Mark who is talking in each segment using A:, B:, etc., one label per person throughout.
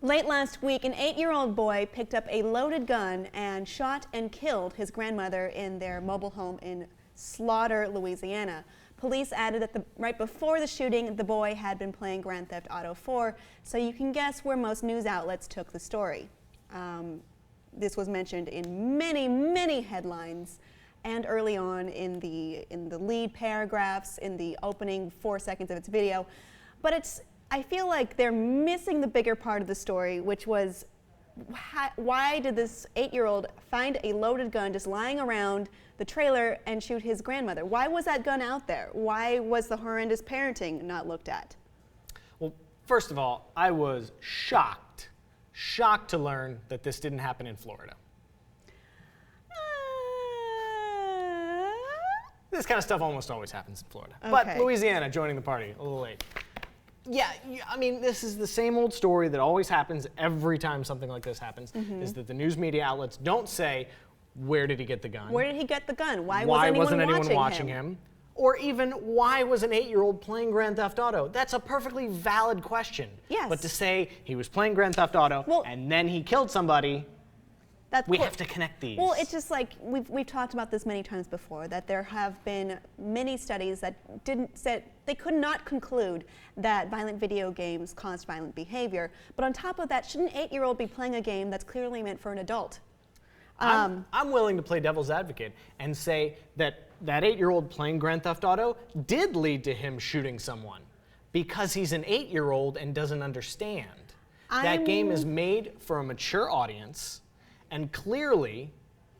A: Late last week, an 8-year-old boy picked up a loaded gun and shot and killed his grandmother in their mobile home in Slaughter, Louisiana. Police added that right before the shooting, the boy had been playing Grand Theft Auto 4, so you can guess where most news outlets took the story. This was mentioned in many, many headlines, and early on in the lead paragraphs, in the opening 4 seconds of its video. But I feel like they're missing the bigger part of the story, which was why did this 8-year-old find a loaded gun just lying around the trailer and shoot his grandmother? Why was that gun out there? Why was the horrendous parenting not looked at?
B: Well, first of all, I was shocked to learn that this didn't happen in Florida. This kind of stuff almost always happens in Florida.
A: Okay.
B: But Louisiana joining the party a little late. Yeah, I mean, this is the same old story that always happens every time something like this happens, is that the news media outlets don't say, where did he get the gun?
A: Where did he get the gun? Why
B: wasn't anyone
A: watching
B: watching him? Or even, why was an 8-year-old playing Grand Theft Auto? That's a perfectly valid question.
A: Yes.
B: But to say he was playing Grand Theft Auto and then he killed somebody, we have to connect these.
A: Well, it's just like, we've talked about this many times before, that there have been many studies that they could not conclude that violent video games caused violent behavior. But on top of that, shouldn't an 8-year-old be playing a game that's clearly meant for an adult?
B: I'm willing to play devil's advocate and say that 8-year-old playing Grand Theft Auto did lead to him shooting someone because he's an 8-year-old and doesn't understand. That game is made for a mature audience, and clearly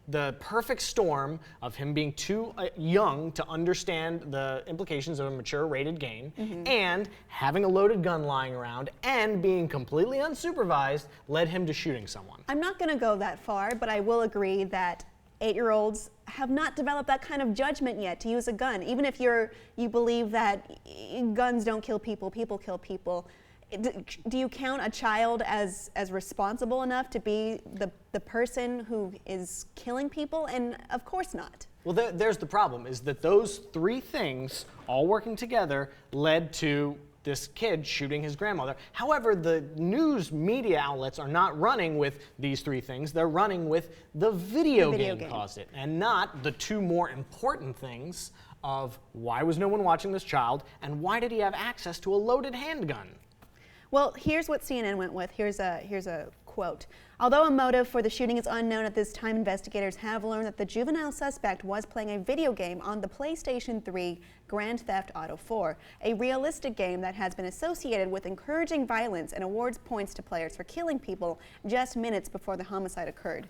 B: the perfect storm of him being too young to understand the implications of a mature rated game and having a loaded gun lying around and being completely unsupervised led him to shooting someone.
A: I'm not going to go that far, but I will agree that 8-year-olds have not developed that kind of judgment yet to use a gun. Even if you believe that guns don't kill people, people kill people. Do you count a child as responsible enough to be the person who is killing people? And of course not.
B: Well, there's the problem, is that those 3 things all working together led to this kid shooting his grandmother. However, the news media outlets are not running with these 3 things. They're running with the video game caused it, and not the 2 more important things of why was no one watching this child and why did he have access to a loaded handgun?
A: Well, here's what CNN went with. Here's a quote. Although a motive for the shooting is unknown at this time, investigators have learned that the juvenile suspect was playing a video game on the PlayStation 3 Grand Theft Auto 4, a realistic game that has been associated with encouraging violence and awards points to players for killing people just minutes before the homicide occurred.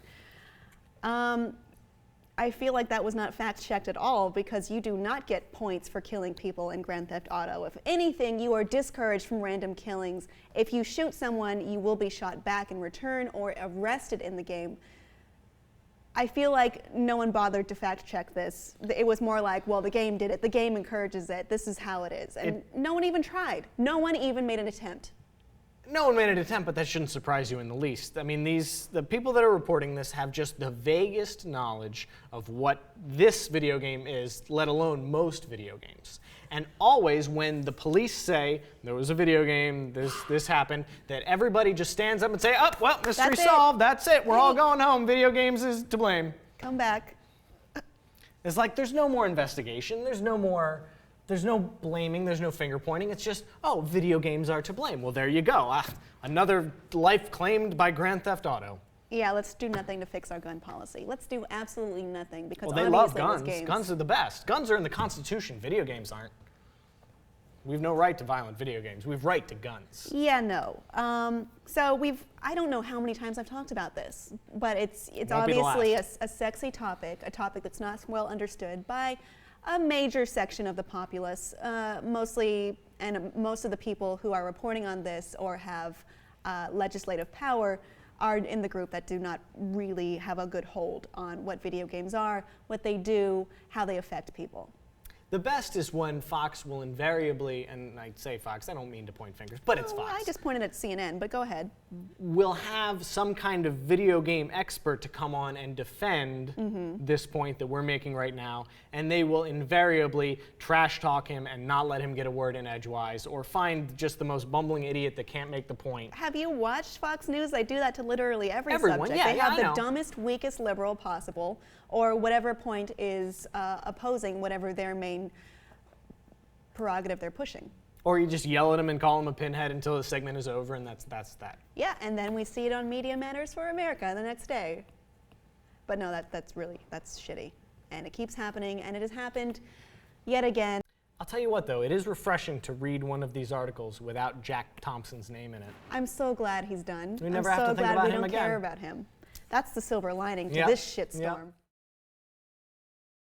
A: I feel like that was not fact-checked at all, because you do not get points for killing people in Grand Theft Auto. If anything, you are discouraged from random killings. If you shoot someone, you will be shot back in return or arrested in the game. I feel like no one bothered to fact-check this. It was more like, well, the game did it. The game encourages it. This is how it is. And no one even tried. No one even made an attempt.
B: No one made an attempt, but that shouldn't surprise you in the least. I mean, the people that are reporting this have just the vaguest knowledge of what this video game is, let alone most video games. And always when the police say, there was a video game, this happened, that everybody just stands up and say, oh, well, mystery solved, that's it, we're all going home, video games is to blame.
A: Come back.
B: It's like, there's no more investigation, there's no blaming, there's no finger pointing. It's just, oh, video games are to blame. Well, there you go. Another life claimed by Grand Theft Auto.
A: Yeah, let's do nothing to fix our gun policy. Let's do absolutely nothing, because
B: well, they love guns. Guns are the best. Guns are in the Constitution. Video games aren't. We've no right to violent video games. We've right to guns.
A: Yeah, no. I don't know how many times I've talked about this, but it's obviously a sexy topic, a topic that's not well understood by a major section of the populace, mostly, and most of the people who are reporting on this or have legislative power are in the group that do not really have a good hold on what video games are, what they do, how they affect people.
B: The best is when Fox will invariably, and I say Fox, I don't mean to point fingers, but it's Fox.
A: I just pointed at CNN, but go ahead.
B: Will have some kind of video game expert to come on and defend this point that we're making right now, and they will invariably trash talk him and not let him get a word in edgewise, or find just the most bumbling idiot that can't make the point.
A: Have you watched Fox News? They do that to literally
B: Everyone,
A: subject.
B: yeah,
A: they
B: yeah,
A: have
B: I
A: the
B: know.
A: dumbest, weakest liberal possible, or whatever point is opposing whatever their main prerogative they're pushing.
B: Or you just yell at him and call him a pinhead until the segment is over, and that's that.
A: Yeah, and then we see it on Media Matters for America the next day. But no, that's shitty. And it keeps happening, and it has happened yet again.
B: I'll tell you what, though, it is refreshing to read one of these articles without Jack Thompson's name in it.
A: I'm so glad he's done.
B: We never
A: I'm
B: have
A: so
B: to think
A: glad
B: about
A: we
B: him
A: don't
B: again.
A: care about him. That's the silver lining to
B: Yep.
A: this shitstorm.
B: Yep.